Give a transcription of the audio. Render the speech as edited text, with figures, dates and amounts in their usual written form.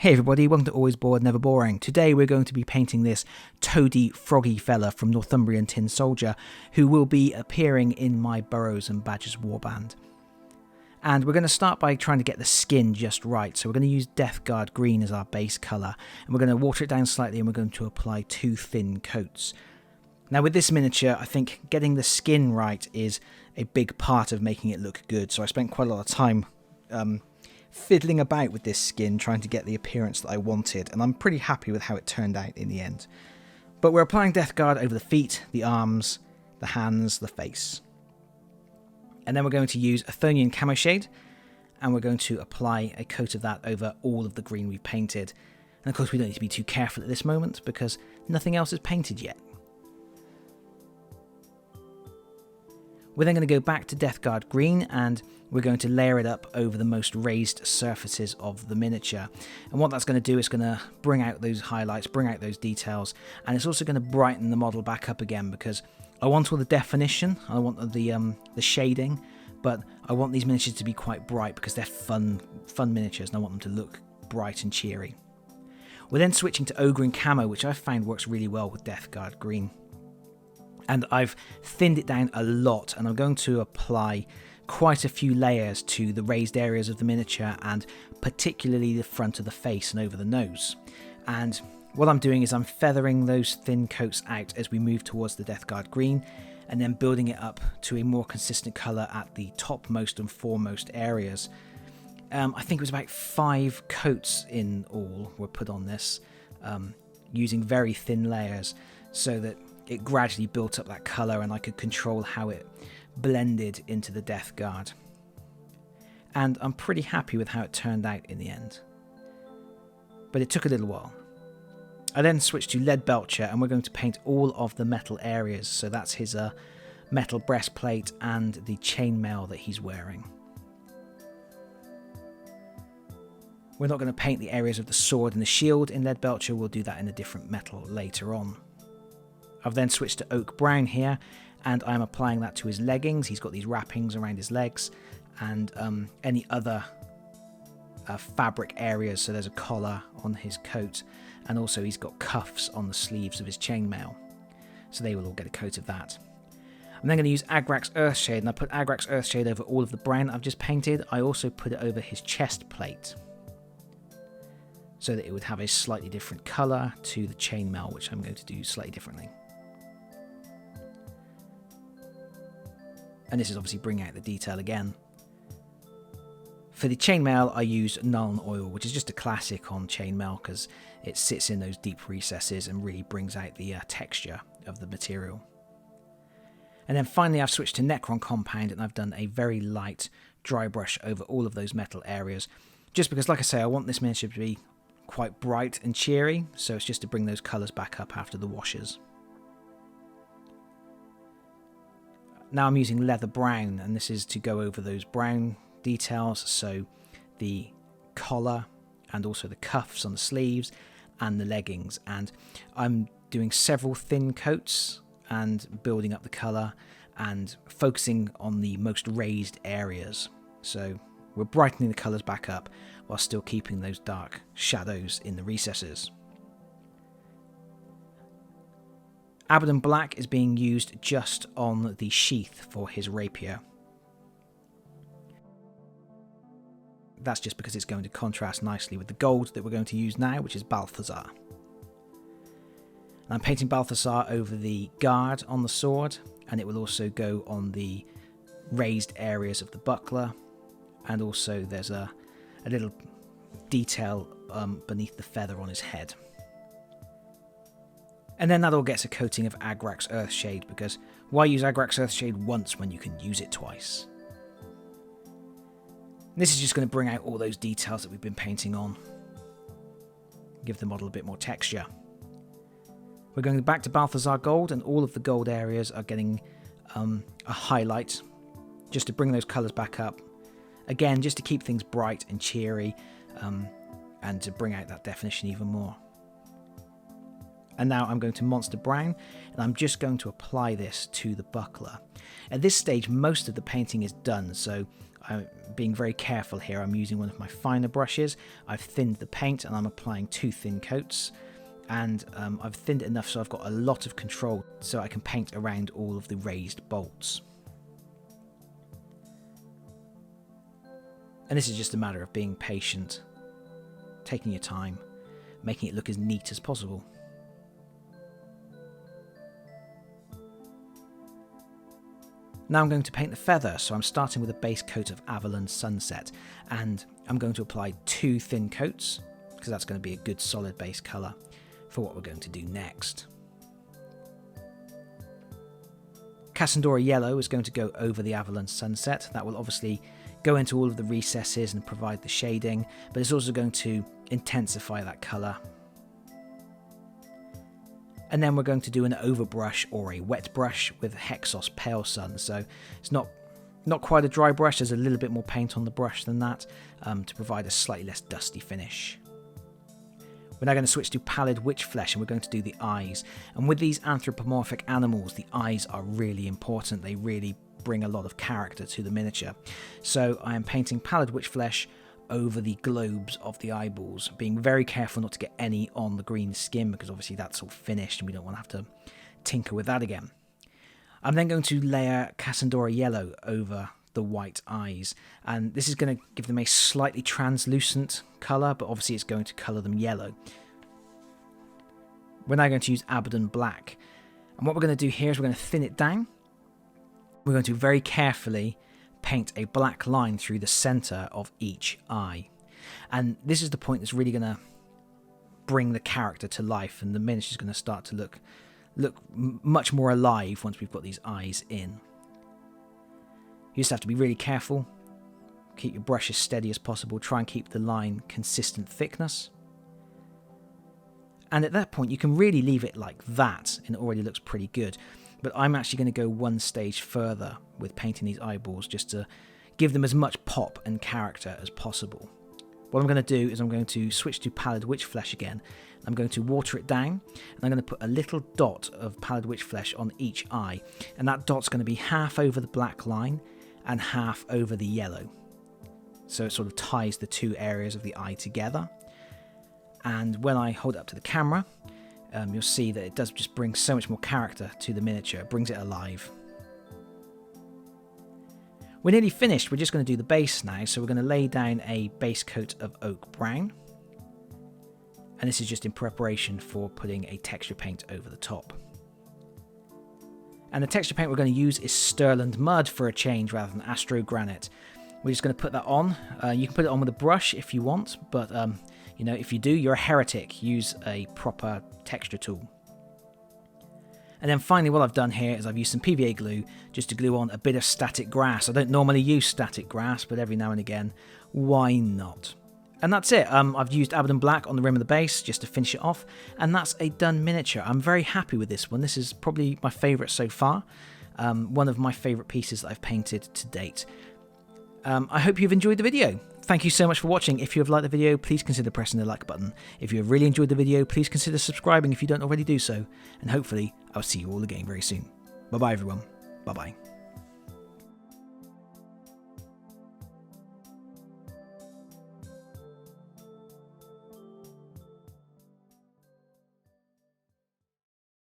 Hey everybody, welcome to Always Bored, Never Boring. Today we're going to be painting this toady, froggy fella from Northumbrian Tin Soldier, who will be appearing in my Burrows and Badgers warband. And we're going to start by trying to get the skin just right. So we're going to use Death Guard Green as our base colour, and we're going to water it down slightly, and we're going to apply 2 thin coats. Now with this miniature, I think getting the skin right is a big part of making it look good. So I spent quite a lot of time fiddling about with this skin, trying to get the appearance that I wanted, and I'm pretty happy with how it turned out in the end. But we're applying Death Guard over the feet, the arms, the hands, the face. And then we're going to use Athonian Camoshade, and we're going to apply a coat of that over all of the green we've painted. And of course we don't need to be too careful at this moment because nothing else is painted yet. We're then going to go back to Death Guard Green, and we're going to layer it up over the most raised surfaces of the miniature. And what that's going to do is going to bring out those highlights, bring out those details, and it's also going to brighten the model back up again because I want all the definition, I want the shading, but I want these miniatures to be quite bright because they're fun miniatures, and I want them to look bright and cheery. We're then switching to Ogryn Camo, which I've found works really well with Death Guard Green. And I've thinned it down a lot, and I'm going to apply quite a few layers to the raised areas of the miniature, and particularly the front of the face and over the nose. And what I'm doing is I'm feathering those thin coats out as we move towards the Death Guard Green, and then building it up to a more consistent colour at the topmost and foremost areas. I think it was about 5 coats in all were put on this, using very thin layers, so that it gradually built up that colour and I could control how it blended into the Death Guard. And I'm pretty happy with how it turned out in the end. But it took a little while. I then switched to Leadbelcher, and we're going to paint all of the metal areas. So that's his metal breastplate and the chainmail that he's wearing. We're not going to paint the areas of the sword and the shield in Leadbelcher. We'll do that in a different metal later on. I've then switched to Oak Brown here, and I'm applying that to his leggings. He's got these wrappings around his legs, and any other fabric areas. So there's a collar on his coat, and also he's got cuffs on the sleeves of his chainmail. So they will all get a coat of that. I'm then going to use Agrax Earthshade, and I put Agrax Earthshade over all of the brown I've just painted. I also put it over his chest plate, so that it would have a slightly different colour to the chainmail, which I'm going to do slightly differently. And this is obviously bringing out the detail again. For the chainmail, I use Nuln Oil, which is just a classic on chainmail because it sits in those deep recesses and really brings out the texture of the material. And then finally I've switched to Necron Compound, and I've done a very light dry brush over all of those metal areas. Just because, like I say, I want this miniature to be quite bright and cheery, so it's just to bring those colours back up after the washes. Now I'm using Leather Brown, and this is to go over those brown details, so the collar and also the cuffs on the sleeves and the leggings. And I'm doing several thin coats and building up the colour and focusing on the most raised areas. So we're brightening the colours back up while still keeping those dark shadows in the recesses. Abaddon Black is being used just on the sheath for his rapier. That's just because it's going to contrast nicely with the gold that we're going to use now, which is Balthasar. I'm painting Balthasar over the guard on the sword, and it will also go on the raised areas of the buckler, and also there's a little detail beneath the feather on his head. And then that all gets a coating of Agrax Earthshade, because why use Agrax Earthshade once when you can use it twice? This is just going to bring out all those details that we've been painting on. Give the model a bit more texture. We're going back to Balthasar Gold, and all of the gold areas are getting a highlight, just to bring those colours back up. Again, just to keep things bright and cheery, and to bring out that definition even more. And now I'm going to Monster Brown, and I'm just going to apply this to the buckler. At this stage, most of the painting is done, so I'm being very careful here. I'm using one of my finer brushes. I've thinned the paint, and I'm applying 2 thin coats. And I've thinned it enough so I've got a lot of control, so I can paint around all of the raised bolts. And this is just a matter of being patient, taking your time, making it look as neat as possible. Now I'm going to paint the feather, so I'm starting with a base coat of Averland Sunset, and I'm going to apply 2 thin coats, because that's going to be a good solid base colour for what we're going to do next. Casandora Yellow is going to go over the Averland Sunset. That will obviously go into all of the recesses and provide the shading, but it's also going to intensify that colour. And then we're going to do an overbrush or a wet brush with Hexos Palesun. So it's not quite a dry brush, there's a little bit more paint on the brush than that to provide a slightly less dusty finish. We're now going to switch to Pallid Witch Flesh, and we're going to do the eyes. And with these anthropomorphic animals, the eyes are really important. They really bring a lot of character to the miniature. So I am painting Pallid Witch Flesh over the globes of the eyeballs, being very careful not to get any on the green skin, because obviously that's all finished and we don't want to have to tinker with that again. I'm then going to layer Casandora Yellow over the white eyes, and this is going to give them a slightly translucent colour, but obviously it's going to colour them yellow. We're now going to use Abaddon Black, and what we're going to do here is we're going to thin it down. We're going to very carefully paint a black line through the centre of each eye, and this is the point that's really going to bring the character to life, and the miniature is going to start to look much more alive once we've got these eyes in. You just have to be really careful, keep your brush as steady as possible, try and keep the line consistent thickness, and at that point you can really leave it like that and it already looks pretty good. But I'm actually going to go one stage further with painting these eyeballs, just to give them as much pop and character as possible. What I'm going to do is I'm going to switch to Pallid Witch Flesh again. I'm going to water it down, and I'm going to put a little dot of Pallid Witch Flesh on each eye, and that dot's going to be half over the black line and half over the yellow. So it sort of ties the 2 areas of the eye together. And when I hold it up to the camera, you'll see that it does just bring so much more character to the miniature. It brings it alive. We're nearly finished. We're just going to do the base now. So we're going to lay down a base coat of oak brown. And this is just in preparation for putting a texture paint over the top. And the texture paint we're going to use is Stirland Mud for a change rather than Astro Granite. We're just going to put that on. You can put it on with a brush if you want, but you know, if you do, you're a heretic. Use a proper texture tool. And then finally, what I've done here is I've used some PVA glue just to glue on a bit of static grass. I don't normally use static grass, but every now and again, why not? And that's it. I've used Abaddon Black on the rim of the base just to finish it off, and that's a done miniature. I'm very happy with this one. This is probably my favourite so far. One of my favourite pieces that I've painted to date. I hope you've enjoyed the video. Thank you so much for watching. If you have liked the video, please consider pressing the like button. If you have really enjoyed the video, please consider subscribing if you don't already do so. And hopefully, I'll see you all again very soon. Bye bye everyone. Bye bye.